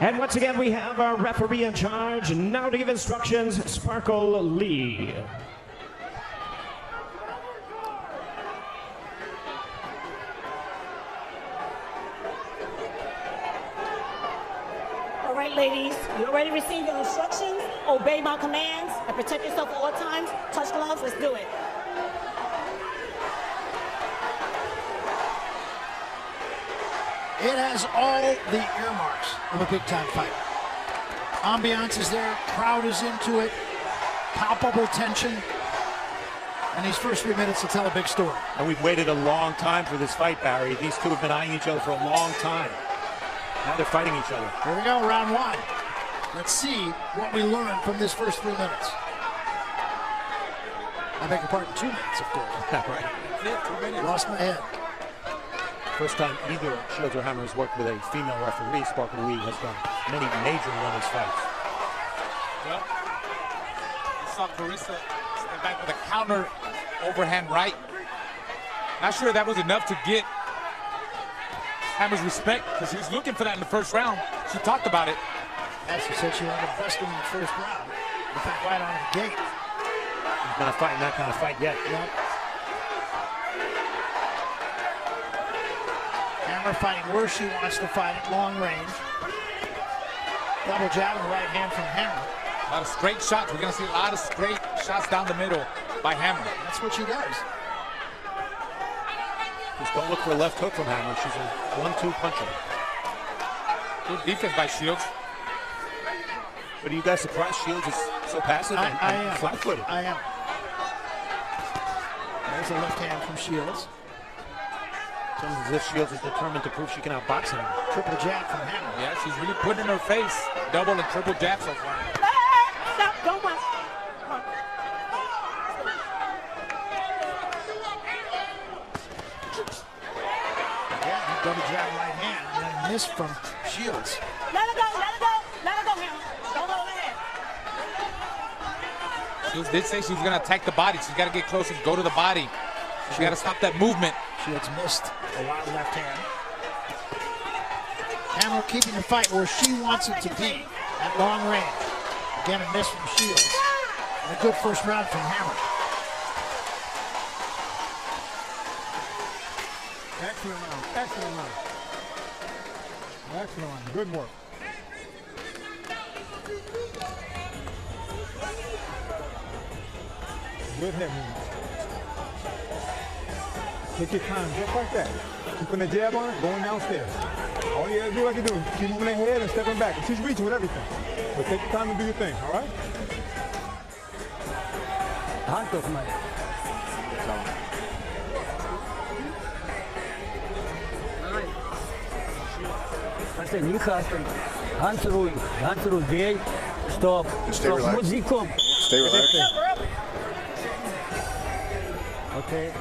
And once again, we have our referee in charge. Now to give instructions, Sparkle Lee. All right, ladies, you already received your instructions. Obey my commands and protect yourself at all times. Touch gloves, let's do it. It has all the earmarks of a big-time fight. Ambiance is there, crowd is into it, palpable tension, and these first 3 minutes will tell a big story. And we've waited a long time for this fight, Barry. These two have been eyeing each other for a long time. Now they're fighting each other. Here we go, round one. Let's see what we learned from this first 3 minutes. I beg your pardon, 2 minutes, of course. Right. 2 minutes. Lost my head. First time either Shields or Hammer has worked with a female referee. Sparkle Lee has done many major women's fights. Well, you saw Carissa step back with a counter overhand right. Not sure that was enough to get Hammer's respect, because he was looking for that in the first round. She talked about it. As she said, she wanted to bust him in the first round. In fact, right out of the gate. He's not fighting that kind of fight yet. Yep. Hammer fighting where she wants to fight at long range. Double jab and right hand from Hammer. A lot of straight shots. We're going to see a lot of straight shots down the middle by Hammer. That's what she does. Just don't look for a left hook from Hammer. She's a 1-2 puncher. Good defense by Shields. But are you guys surprised Shields is so passive and flat-footed? I am. There's a left hand from Shields. It's almost as if Shields is determined to prove she can outbox him. Triple jab from Hammer. Yeah, she's really putting in her face. Double and triple jab so far. Stop, don't watch. Yeah, double jab right hand and then miss from Shields. Let her go, let her go, let her go, Hammer. Don't hold her head. Shields did say she was going to attack the body. She's got to get close and go to the body. She's got to stop that movement. Shields missed a wild left hand. Hammer keeping the fight where she wants it to be at long range. Again, a miss from Shields. And a good first round from Hammer. Excellent round. Excellent round. Excellent round. Good work. Good head movement. Take your time, just like that. Keeping the jab on her, going downstairs. All you gotta do, like you do, keep moving her head and stepping back. And she's reaching with everything. But take your time and do your thing, all right? Handcuff, man. Просто не хастом. Ганцеруй, бей. Стоп. Stay relaxed. Музыком. Stay relaxed. Okay.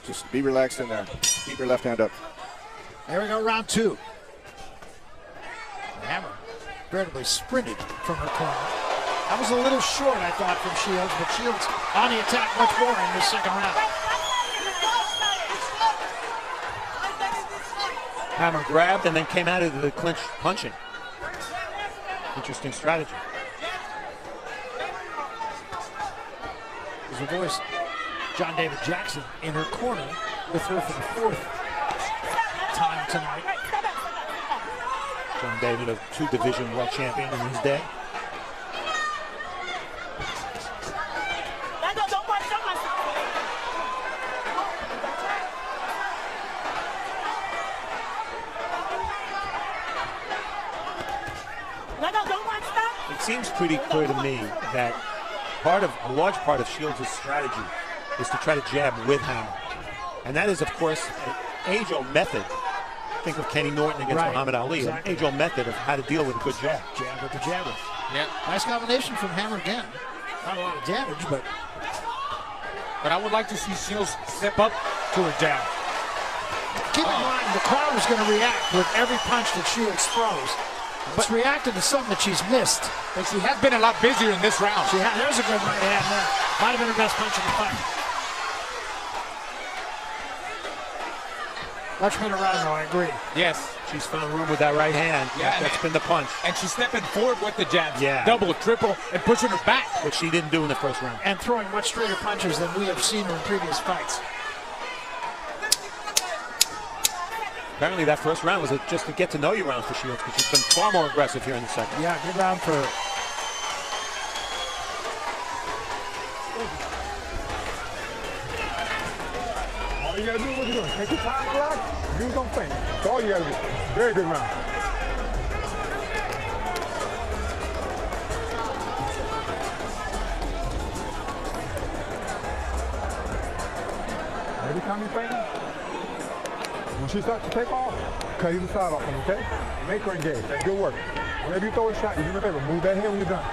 Just be relaxed in there. Keep your left hand up. There we go, round two. Hammer veritably sprinted from her corner. That was a little short, I thought, from Shields, but Shields on the attack much more in this second round. Hammer grabbed and then came out of the clinch punching. Interesting strategy. There's a voice, John David Jackson, in her corner with her for the fourth time tonight. John David, a 2-division world champion in his day. It seems pretty clear to me that a large part of Shields' strategy is to try to jab with Hammer. And that is, of course, an age-old method. Think of Kenny Norton against Muhammad Ali, exactly. An age-old method of how to deal with a good jab. Jab with the jabber. Yeah. Nice combination from Hammer again. Not a lot of damage, but I would like to see Shields step up to her jab. Keep in mind, the crowd is going to react with every punch that Shields throws. But it's reacted to something that she's missed. But she has been a lot busier in this round. There's a good right hand there. Might have been her best punch of the fight. Much better round, though, I agree. Yes. She's found room with that right hand. Yeah, That's been the punch. And she's stepping forward with the jabs. Yeah. Double, triple, and pushing her back. Which she didn't do in the first round. And throwing much straighter punches than we have seen her in previous fights. Apparently that first round was just to get to know you round for Shields, because she's been far more aggressive here in the second. Yeah, good round for her. All you gotta do is what you're doing. Take your time, relax. You don't faint. That's all you gotta do. Very good round. Every time you faint, when she starts to take off, cut either side off, okay? Make her engage. That's good work. Whenever you throw a shot, you do me a favor. Move that hand when you're done.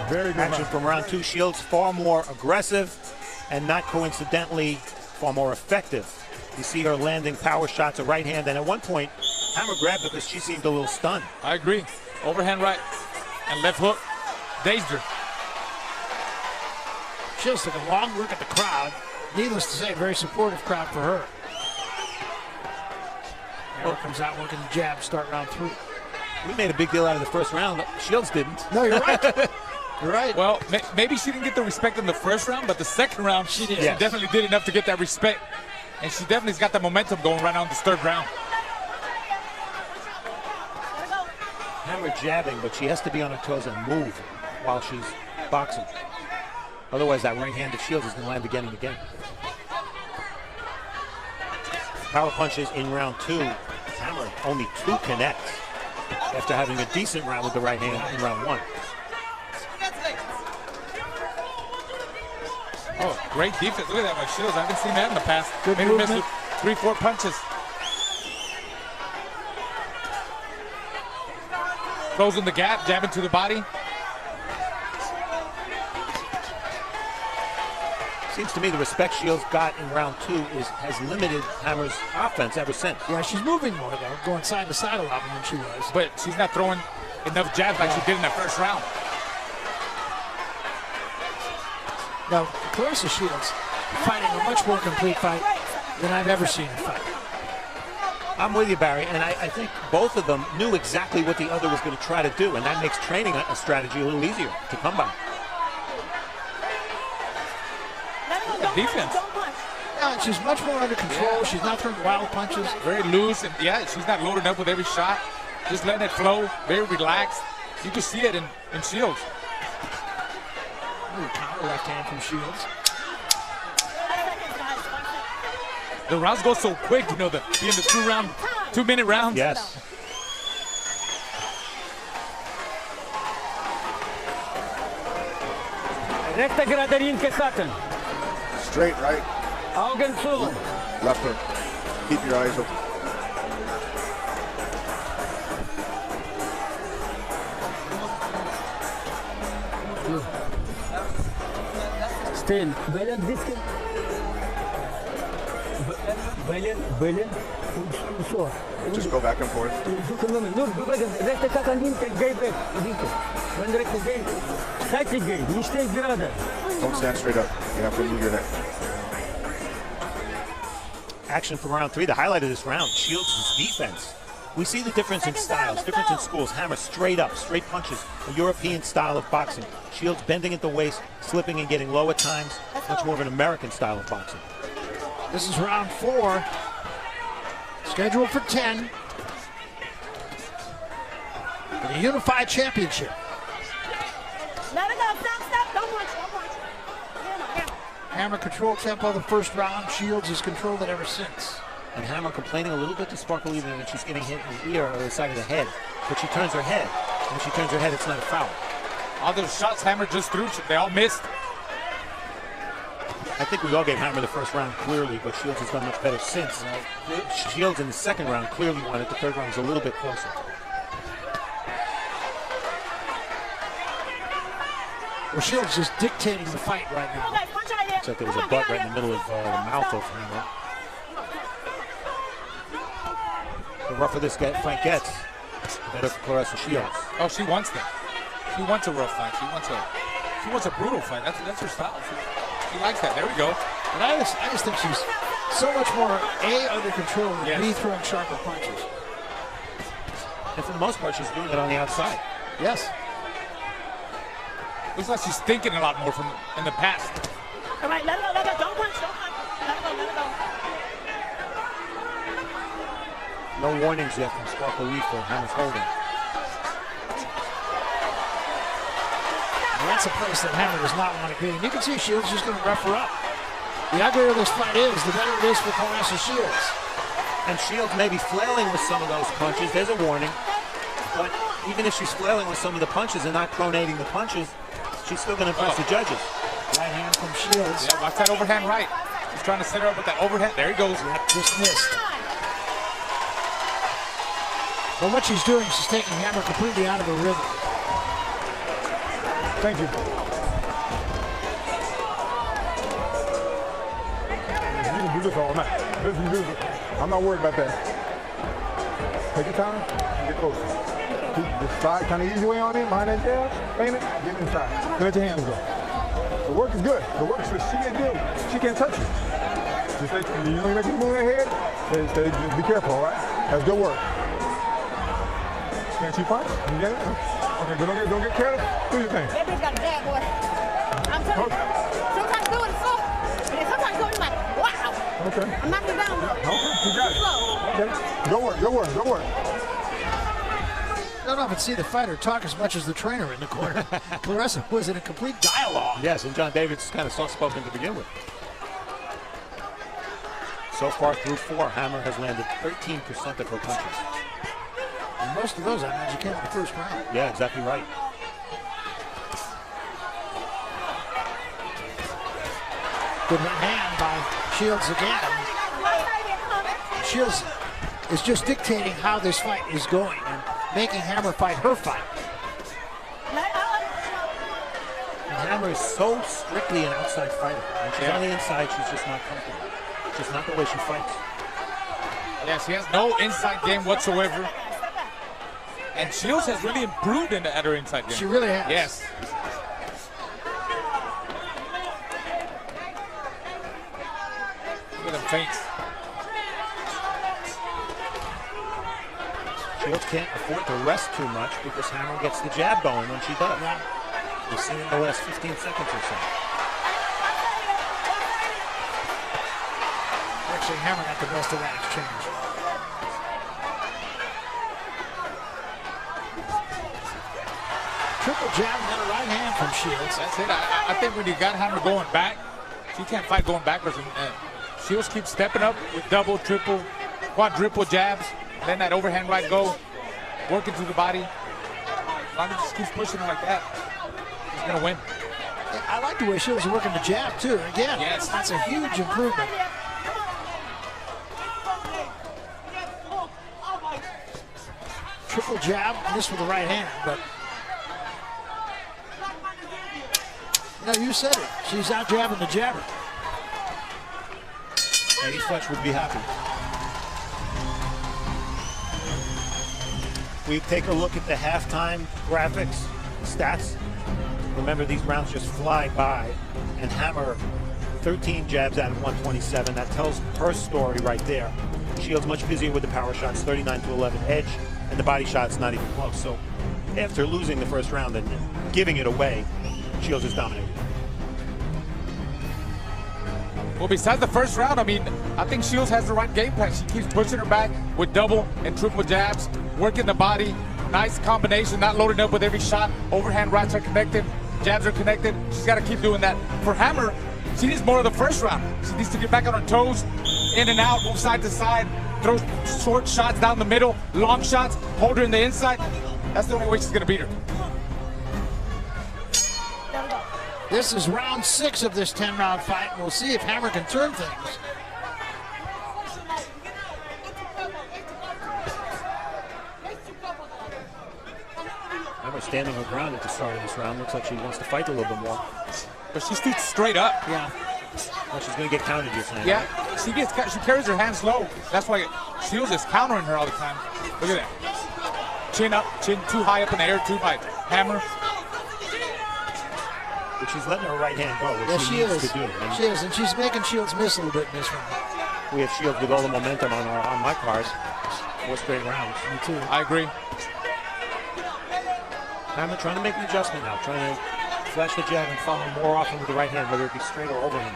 Very good Action round. from round 2. Shields far more aggressive and not coincidentally far more effective. You see her landing power shots, a right hand, and at one point, Hammer grabbed her because she seemed a little stunned. I agree. Overhand right and left hook. Dazed her. Shields took a long look at the crowd. Needless to say, very supportive crowd for her. Hammer comes out working the jab, start round 3. We made a big deal out of the first round. Shields didn't. No, you're right. You're right. Well, maybe she didn't get the respect in the first round, but the second round, she did. Yes. She definitely did enough to get that respect. And she definitely's got the momentum going right on this third round. Hammer jabbing, but she has to be on her toes and move while she's boxing. Otherwise, that right hand of Shields is going to land again and again. Power punches in round 2. Hammer only 2 connects after having a decent round with the right hand in round 1. Oh, great defense. Look at that by Shields. I haven't seen that in the past. Good Maybe missed movement. with 3-4 punches. Closing the gap, jabbing to the body. Seems to me the respect Shields got in round 2 has limited Hammer's offense ever since. Yeah, she's moving more, though, going side to side a lot more than she was. But she's not throwing enough jabs like she did in that first round. Now, Clarissa Shields fighting a much more complete fight than I've ever seen her fight. I'm with you, Barry, and I think both of them knew exactly what the other was going to try to do, and that makes training a strategy a little easier to come by. Defense. Yeah, and she's much more under control. She's not throwing wild punches. Very loose, and yeah, she's not loading up with every shot. Just letting it flow, very relaxed. You can see it in Shields. Ooh, counter left hand from Shields. The rounds go so quick, you know, being the 2-minute rounds. Yes. Rechte gerade Ringkesatten. Straight right, Augen zu. left hook. Keep your eyes open. Stehen. Bellen bisschen. Bellen. Und so. Just go back and forth. Suchen wir nur rechte Kacke an linke, geh weg. Linke. Wenn rechte geht, seitlich gehen, nicht stehen gerade. Don't stand straight up. You have to move your neck. Action from round 3. The highlight of this round, Shields' defense. We see the difference in styles, difference in schools. Hammer straight up, straight punches, a European style of boxing. Shields bending at the waist, slipping and getting low at times. Much more of an American style of boxing. This is round 4. Scheduled for 10. For the Unified Championship. Let it go. Stop. Don't punch. Hammer. Hammer controlled tempo the first round. Shields has controlled it ever since. And Hammer complaining a little bit to Sparkle even when she's getting hit in the ear or the side of the head. But she turns her head. And when she turns her head, it's not a foul. All those shots Hammer just threw, they all missed. I think we all gave Hammer the first round clearly, but Shields has done much better since. Shields in the second round clearly won it. The third round was a little bit closer. Well, Shields is dictating the fight right now. Okay, punch right there. Looks like there was a butt right in the middle of the mouth of Hammer. The rougher this fight gets, the better for Clarissa Shields. Oh, she wants that. She wants a rough fight. She wants a brutal fight. That's her style. She likes that. There we go. But I just think she's So much more A, under control, and Yes. B, throwing sharper punches. And for the most part, she's doing it on the outside. Yes. Looks like she's thinking a lot more from in the past. All right, let it go, let it go. Don't punch, don't punch. Let it go, let it go. No warnings yet from Sparkle Lee for Hammer's holding. Well, that's a place that Hammer does not want to be. And you can see Shields just going to rough her up. The uglier this fight is, the better it is for Clarissa Shields. And Shields may be flailing with some of those punches. There's a warning. But even if she's flailing with some of the punches and not pronating the punches, she's still going to impress the judges. Right hand from Shields. Yeah, watch that overhand right. He's trying to set her up with that overhand. There he goes. Yep, just missed. But what she's doing, she's taking Hammer completely out of her rhythm. Thank you. You can do this all night. This is beautiful. I'm not worried about that. Take your time and get closer. Keep the slide kind of easy way on in, behind that jab, feint it, get inside. Then let your hands go. The work is good. The work is good. She can't do it. She can't touch you. Just like, you know, you make you move that head, just be careful, all right? That's good work. Can't she punch? You get it? Okay, but don't get careless. Do your thing. That bitch got a bad boy. I'm telling you. Sometimes do it slow. And sometimes do it like, wow. Okay. I'm knocking down. Okay, you got it. Slow. Okay. Good work, good work, good work. I don't often see the fighter talk as much as the trainer in the corner. Clarissa was in a complete dialogue. Yes, and John David's kind of soft-spoken to begin with. So far through 4, Hammer has landed 13% of her punches. And most of those, I imagine, came in the first round. Yeah, exactly right. Good right hand by Shields again. Shields is just dictating how this fight is going and making Hammer fight her fight. And Hammer is so strictly an outside fighter. When she's on the inside, she's just not comfortable. It's just not the way she fights. Yeah, she has no inside game whatsoever. And Shields has really improved at her inside game. She really has. Yes. Look at them feints. Shields can't afford to rest too much because Hammer gets the jab going when she does. We've seen it in the last 15 seconds or so. Actually, Hammer got the best of that exchange. Triple jab and then a right hand from Shields. That's it. I think when you got Hammer going back, she can't fight going backwards. And Shields keeps stepping up with double, triple, quadruple jabs. Then that overhand right go, working through the body. As long as she just keeps pushing her like that, she's going to win. I like the way Shields is working the jab, too. Again, Yes. that's a huge improvement. Triple jab, and this with the right hand, but you said it. She's out jabbing the jabber. Eddie Fletch would be happy. We take a look at the halftime graphics, stats. Remember, these rounds just fly by. And Hammer, 13 jabs out of 127. That tells her story right there. Shields much busier with the power shots, 39-11 edge, and the body shots not even close. So after losing the first round and giving it away, Shields is dominating. Well, besides the first round, I mean, I think Shields has the right game plan. She keeps pushing her back with double and triple jabs, working the body. Nice combination, not loading up with every shot. Overhand rights are connected, jabs are connected. She's got to keep doing that. For Hammer, she needs more of the first round. She needs to get back on her toes, in and out, move side to side, throw short shots down the middle, long shots, hold her in the inside. That's the only way she's going to beat her. This is round 6 of this 10-round fight. We'll see if Hammer can turn things. Hammer standing her ground at the start of this round. Looks like she wants to fight a little bit more. But she stood straight up. Yeah. Well, she's going to get counted, you're saying. Yeah, she carries her hands low. That's why Shields is countering her all the time. Look at that. Chin up, chin too high up in the air, too high. Hammer. But she's letting her right hand go, which Yeah, she she needs is. to do. She is, and she's making Shields miss a little bit in this one. we have Shields with all the momentum on my cars. 4 straight rounds. Me too. I agree. Hammer trying to make an adjustment now, trying to flash the jab and follow more often with the right hand, whether it be straight or overhand.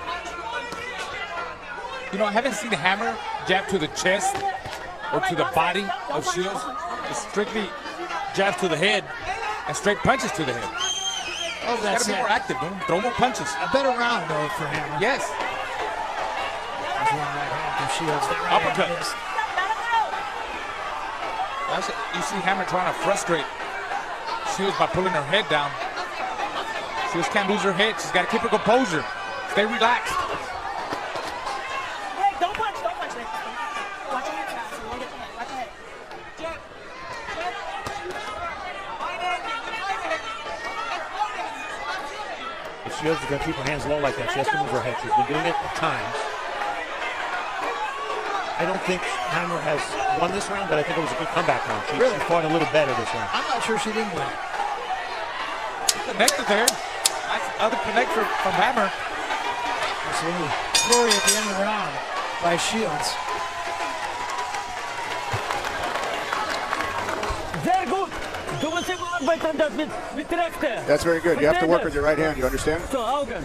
You know, I haven't seen Hammer jab to the chest or to the body of Shields. It's strictly jabs to the head and straight punches to the head. Oh, that's Gotta be more active, man. Throw more punches. a better round though for Hammer. Yes. There's one right hand from Shields. That right Uppercut. hand missed. You see Hammer trying to frustrate Shields by pulling her head down. Shields can't lose her head. She's got to keep her composure. Stay relaxed. Hey, don't punch, don't punch. Watch your head, so you won't get your head. Watch your head. If Shields is going to keep her hands low like that, she has to move her head. She's been doing it at times. I don't think Hammer has won this round, but I think it was a good comeback round. She fought a little better this round. I'm not sure she didn't win. Connected there. Nice other connect from Hammer. Absolutely. Glory at the end of the round by Shields. Very good. Doe eens even arbeid aan dat met rechter. That's very good. You have to work with your right hand. You understand? Zo, Augen.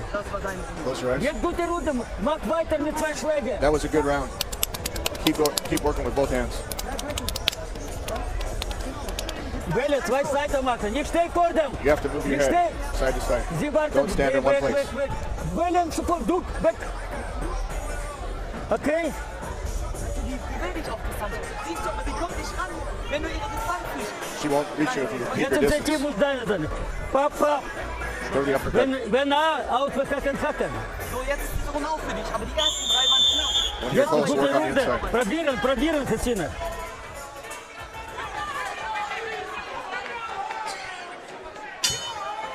Close your eyes. Je hebt goede route. Maak weiter met 2 slagen. That was a good round. Keep working with both hands. Willen 2 seiten maken. Niet steek worden. You have to move your head side to side. Zie waar Don't stand in one place. Willen, support, doek, back. Oké. Die will nicht aufgefallen. Siehst du, aber die kommt nicht ran, wenn du ihre Distanz nicht. She won't reach you if you keep Je your hebt een distance. zetje moet dan. Papa. Throw the uppercut. Ben na, oud, we gaan zakken. So, jetzt ist die Runde auch für dich, aber die ersten 3 waren knapp. When Je you're hebt een close, goede work on the route. inside. Proberen, Christine.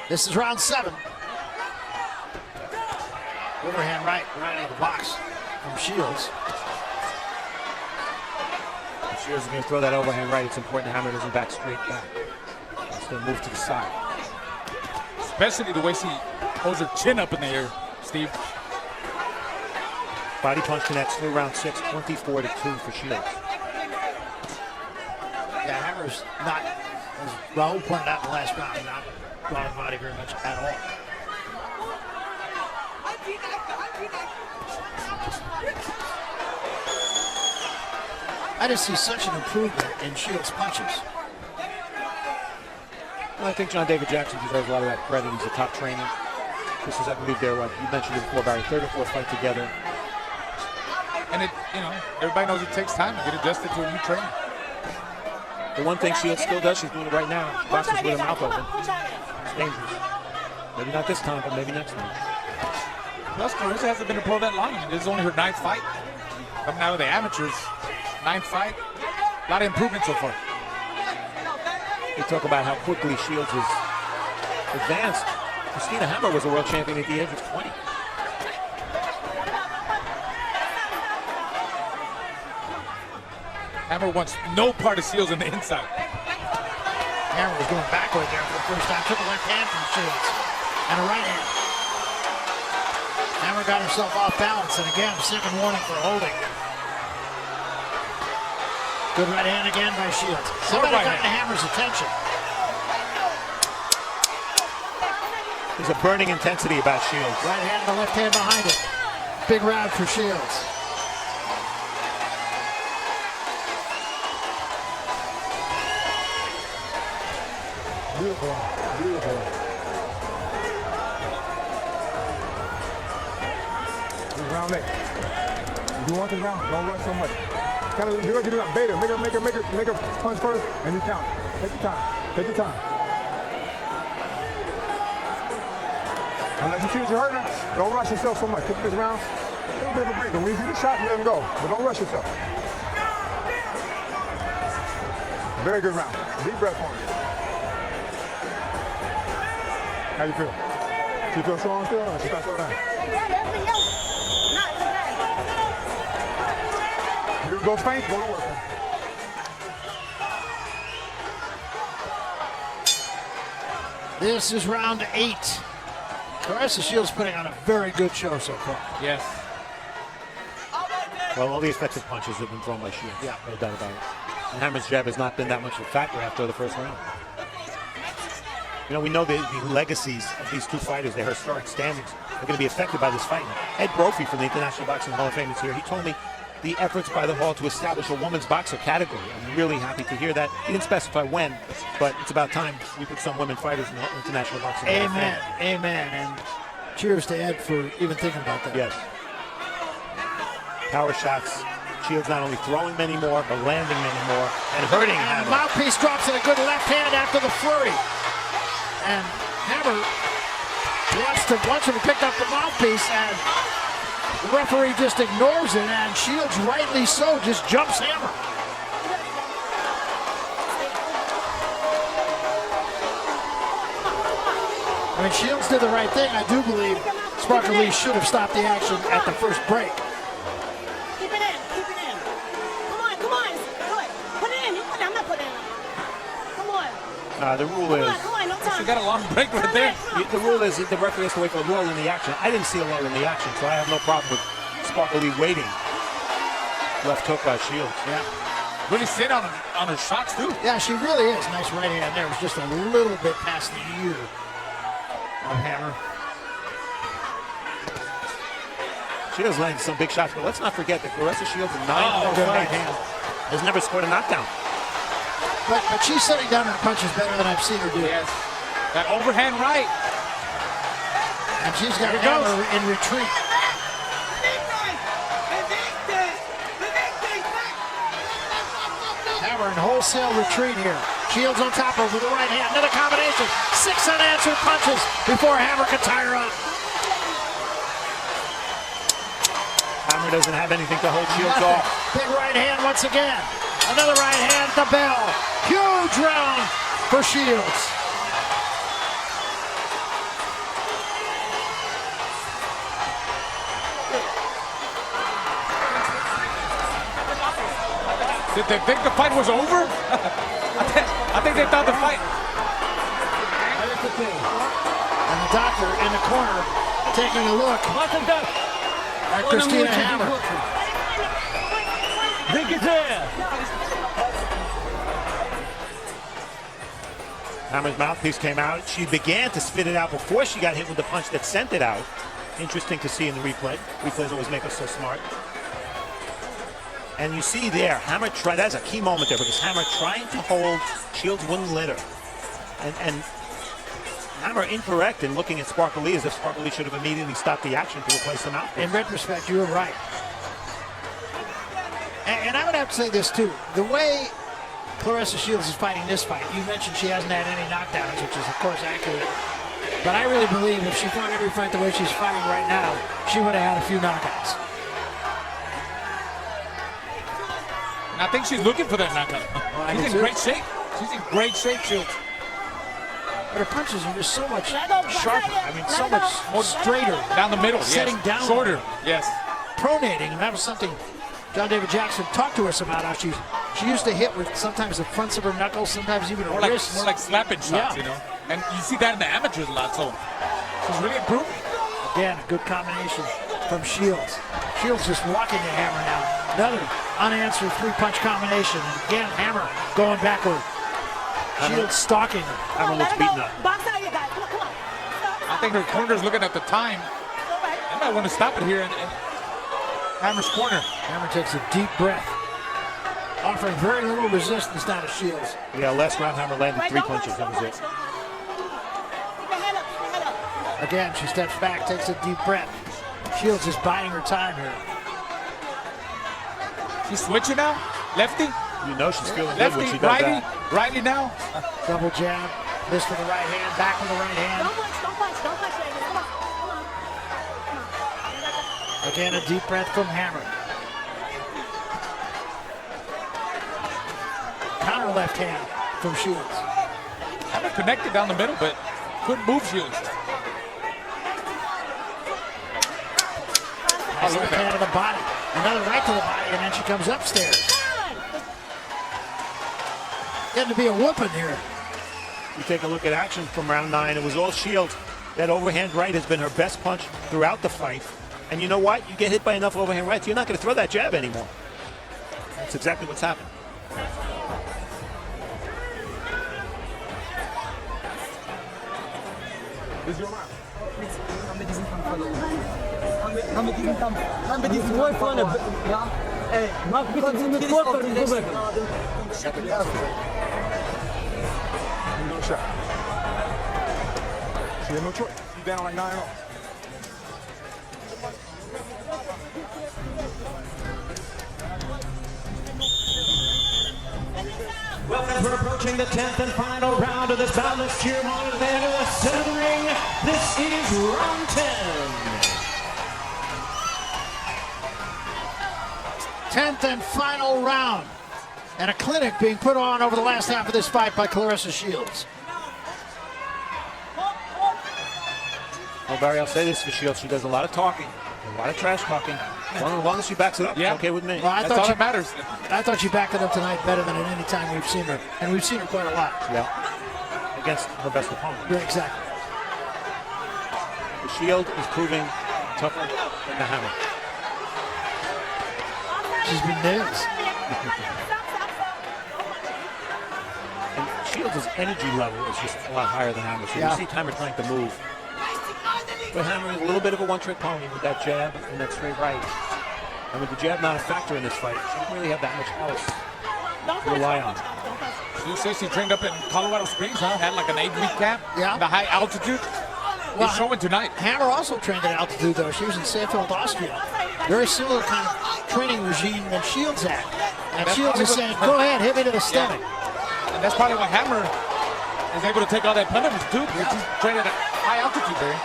This is round 7. Overhand right into the box from Shields. If Shields is going to throw that overhand right, it's important Hammer doesn't back straight back. It's going to move to the side. Especially the way she holds her chin up in the air, Steve. Body punch connects through round 6, 24-2 for Shields. Yeah, Hammer's not, as Raul pointed out in the last round, not brought her body very much at all. I just see such an improvement in Shields' punches. Well, I think John David Jackson deserves a lot of that credit. He's a top trainer. This is, I believe, their, what you mentioned it before, Barry, 3rd or 4th fight together. And everybody knows it takes time to get adjusted to a new trainer. The one thing Shields still does, she's doing it right now, boxes with her mouth open. It's dangerous. Maybe not this time, but maybe next time. Plus, Carissa hasn't been a pro that long. I mean, this is only her 9th fight. Coming out of the amateurs, 9th fight. A lot of improvement so far. We talk about how quickly Shields has advanced. Christina Hammer was a world champion at the age of 20. Hammer wants no part of Shields on the inside. Hammer was going backward there for the first time. Took a left hand from Shields and a right hand. Hammer got herself off balance, and again, 2nd warning for holding. Good right hand again by Shields. Somebody got the Hammer's attention. There's a burning intensity about Shields. Right hand and the left hand behind it. Big round for Shields. Beautiful, beautiful. This is round 8. You do want this round, don't rush so much. Kind of, you're gonna do that beta. Make her punch first, and you count. Take your time. Take your time. Unless you feel you're hurting her, don't rush yourself so much. Take this round, a little bit of a break. When you see the shot, you let him go, but don't rush yourself. Very good round. Deep breath for me. How you feel? She feel strong still, or she got slow down? You go faint, go to work. This is round 8. Carissa Shields putting on a very good show so far. Yes. Well, all the effective punches have been thrown by Shields. Yeah. No doubt about it. And Hammer's jab has not been that much of a factor after the first round. You know, we know the legacies of these two fighters, their historic standings, are going to be affected by this fight. Ed Brophy from the International Boxing Hall of Fame is here. He told me the efforts by the Hall to establish a women's boxer category. I'm really happy to hear that. He didn't specify when, but it's about time we put some women fighters in the International Boxing Hall of Fame. Amen. Amen. And cheers to Ed for even thinking about that. Yes. Power shots. Shields not only throwing many more, but landing many more and hurting And Hammer. the mouthpiece drops in a good left hand after the flurry. And Hammer wants him to pick up the mouthpiece, and the referee just ignores it, and Shields, rightly so, just jumps Hammer. I mean, Shields did the right thing. I do believe Sparkle Lee should have stopped the action at the first break. Keep it in. Keep it in. Come on. Do it. Put it in. I'm not putting it in. Come on. The rule is... Come on. No time. She got a long break right there. The rule is that the referee has to wait for a lull in the action. I didn't see a lull in the action, so I have no problem with Sparkle Lee waiting. Left hook by Shields. Yeah. Really sit on her shots, too. Yeah, she really is. Nice right hand there. It was just a little bit past the ear of Hammer. Shields landing some big shots, but let's not forget that Clarissa Shields in 9 good fights right hand. has never scored a knockdown. But she's setting down her punches better than I've seen her do. Yes. That overhand right. And she's got Hammer in retreat. Hammer in wholesale retreat here. Shields on top of her with the right hand. Another combination. 6 unanswered punches before Hammer can tie her up. Hammer doesn't have anything to hold Shields Nothing. off. Big right hand once again. Another right hand, the bell. Huge round for Shields. Did they think the fight was over? I think they thought the fight. And the doctor in the corner taking a look at Christina Hammer. Hammer's mouthpiece came out. She began to spit it out before she got hit with the punch that sent it out. Interesting to see in the replay. Replays always make us so smart. And you see there, Hammer tried, that's a key moment there because Hammer trying to hold, Shields wouldn't let her. And Hammer incorrect in looking at Sparkle Lee as if Sparkle Lee should have immediately stopped the action to replace the mouthpiece. In retrospect, you were right. And I would have to say this too. The way Clarissa Shields is fighting this fight, you mentioned she hasn't had any knockdowns, which is of course accurate. But I really believe if she fought every fight the way she's fighting right now, she would have had a few knockouts. And I think she's looking for that knockout. She's in great shape. She's in great shape, Shields. But her punches are just so much sharper. I mean, so much more straighter. Down the middle, Setting yes. down. Shorter, yes. Pronating, and that was something John David Jackson talked to us about. How she used to hit with sometimes the fronts of her knuckles, sometimes even her wrists. More like slapping shots, Yeah. you know. And you see that in the amateurs a lot, so she's really improving. Again, a good combination from Shields. Shields just walking to Hammer now. Another unanswered 3-punch combination. And again, Hammer going backward. Shields stalking her. Hammer looks beaten up. Box out, you guys. Come on. I think her corner's looking at the time. They might want to stop it here in Hammer's corner. Hammer takes a deep breath, offering very little resistance now to Shields. Yeah, last round Hammer landed 3 punches. That was it. Keep your head up. Keep your head up. Again, she steps back, takes a deep breath. Shields is buying her time here. She's switching now. Lefty. You know she's feeling good when she Lefty. does Righty. that. Righty now. Double jab, missed with the right hand, back with the right hand. Don't punch, baby. Come on. Again, a deep breath from Hammer. Counter left hand from Shields. Hammer connected down the middle, but couldn't move Shields. Nice left hand to the body. Another right to the body, and then she comes upstairs. Getting to be a whooping here. You take a look at action from round 9. It was all Shields. That overhand right has been her best punch throughout the fight. And you know what? You get hit by enough overhand rights, you're not going to throw that jab anymore. That's exactly what's happened. This is your round. Haben wir diesen Kampf verloren. Haben wir diesen Kampf verloren. Ja. Ey, mach bitte diese Vorfahrt und rüber. No shot. She had no choice. She's down like 9-0. Well, as we're approaching the 10th and final round of this bout, let's cheer on to the center of the ring. This is round 10. 10th and final round. And a clinic being put on over the last half of this fight by Claressa Shields. Well, Barry, I'll say this for Shields. She does a lot of talking, a lot of trash talking. As long as she backs it up, it's okay with me. Well, That's all that matters. I thought she backed it up tonight better than at any time we've seen her. And we've seen her quite a lot. Yeah. Against her best opponent. Yeah, exactly. The Shield is proving tougher than the Hammer. She's been nails. And Shields' energy level is just a lot higher than Hammer. So Yeah. you see Hammer trying to move. But Hammer is a little bit of a one-trick pony with that jab and that straight right. And with the jab not a factor in this fight, she doesn't really have that much else to rely on. You say she trained up in Colorado Springs, huh? Had like an 8-week camp. Yeah. The high altitude. Well, He's showing tonight. Hammer also trained at altitude, though. She was in Seefeld, Austria. Very similar kind of training regime than Shields had. And That's Shields is probably saying, what- go ahead, hit me to the stomach. And that's probably why Hammer is able to take all that punishment too, because he's trained at a high altitude there.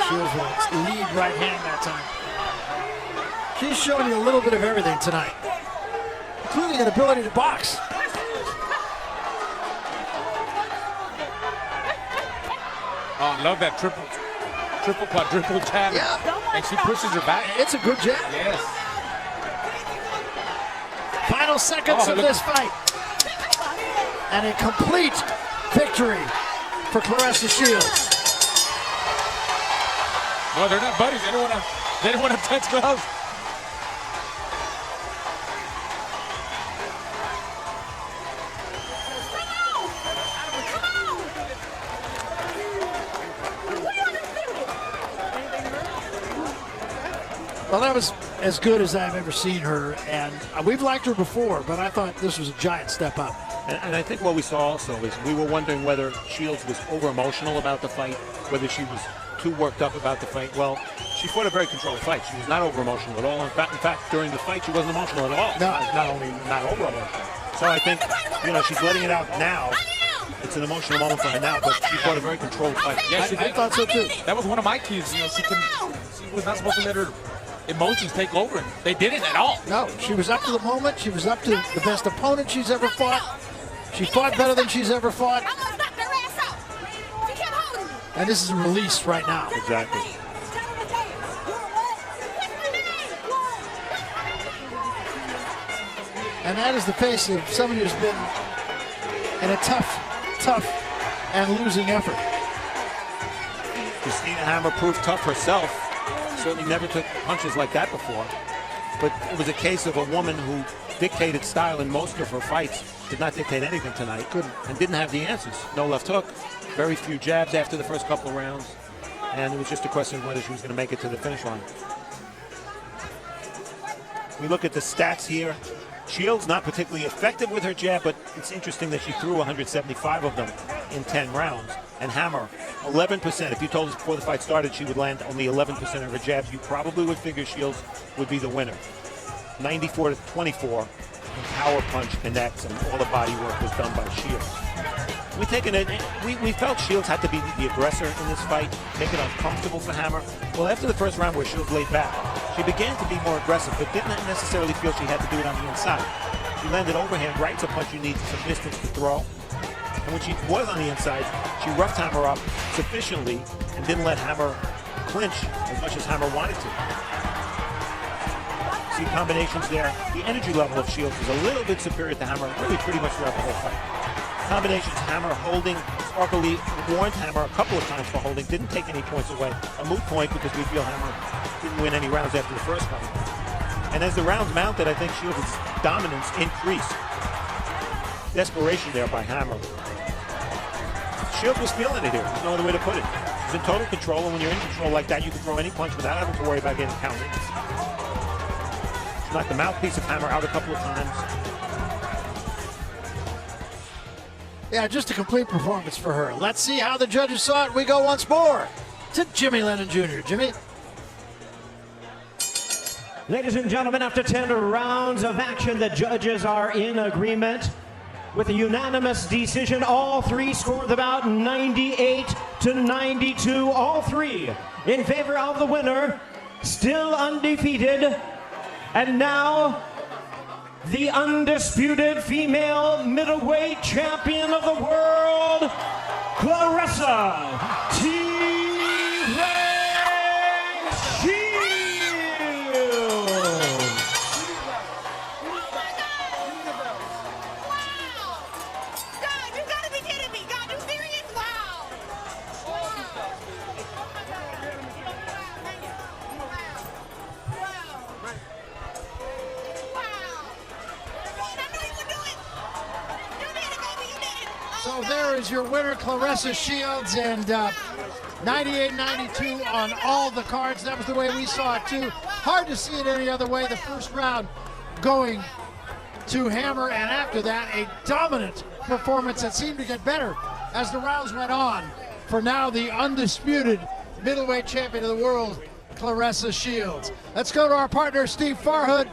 Shields with its lead right hand that time. She's showing you a little bit of everything tonight, including an ability to box. Oh, I love that triple, quadruple jab. Yeah. And she pushes her back. It's a good jab. Yes. Final seconds of look. this fight. And a complete victory for Claressa Shields. Well, they're not buddies. They don't want to touch gloves. Well, that was as good as I've ever seen her, and we've liked her before, but I thought this was a giant step up. And I think what we saw also is we were wondering whether Shields was over-emotional about the fight, whether she was too worked up about the fight. Well, she fought a very controlled fight. She was not over-emotional at all. In fact, during the fight, she wasn't emotional at all. No. Not only not over-emotional. So I think, she's letting it out now. It's an emotional moment for her now, but she fought a very controlled fight. Yeah, she I did. thought so too. That was one of my keys. She was not supposed to let her emotions take over. And they didn't at all. No, she was up to the moment. She was up to the best opponent she's ever fought. She fought better than she's ever fought. And this is a release right now. Exactly. And that is the face of someone who's been in a tough and losing effort. Christina Hammer proved tough herself. Certainly never took punches like that before. But it was a case of a woman who dictated style in most of her fights. Did not dictate anything tonight. Couldn't. And didn't have the answers. No left hook. Very few jabs after the first couple of rounds. And it was just a question of whether she was going to make it to the finish line. We look at the stats here. Shields not particularly effective with her jab, but it's interesting that she threw 175 of them in 10 rounds. And Hammer, 11%. If you told us before the fight started she would land only 11% of her jabs, you probably would figure Shields would be the winner. 94-24, power punch connects, and all the body work was done by Shields. We felt Shields had to be the aggressor in this fight, make it uncomfortable for Hammer. Well, after the first round where Shields laid back, she began to be more aggressive, but didn't necessarily feel she had to do it on the inside. She landed overhand rights, a punch you need some distance to throw. And when she was on the inside, she roughed Hammer up sufficiently and didn't let Hammer clinch as much as Hammer wanted to. See combinations there. The energy level of Shields is a little bit superior to Hammer, really pretty much throughout the whole fight. Combinations, Hammer holding. Sparkle warned Hammer a couple of times for holding, didn't take any points away. A moot point because we feel Hammer didn't win any rounds after the first fight. And as the rounds mounted, I think Shields' dominance increased. Desperation there by Hammer. Shields was feeling it here. There's no other way to put it. He's in total control, and when you're in control like that, you can throw any punch without having to worry about getting counted. Knocked the mouthpiece of Hammer out a couple of times. Yeah, just a complete performance for her. Let's see how the judges saw it. We go once more to Jimmy Lennon Jr. Jimmy. Ladies and gentlemen, after 10 rounds of action, the judges are in agreement with a unanimous decision. All three scored the bout 98-92. All three in favor of the winner, still undefeated. And now, the undisputed female middleweight champion of the world, Claressa T-Rex Shields. God, you gotta be kidding me. God, you serious? Wow. So there is your winner, Claressa Shields, and 98-92 on all the cards. That was the way we saw it too. Hard to see it any other way. The first round going to Hammer, and after that, a dominant performance that seemed to get better as the rounds went on. For now, the undisputed middleweight champion of the world, Claressa Shields. Let's go to our partner, Steve Farhood.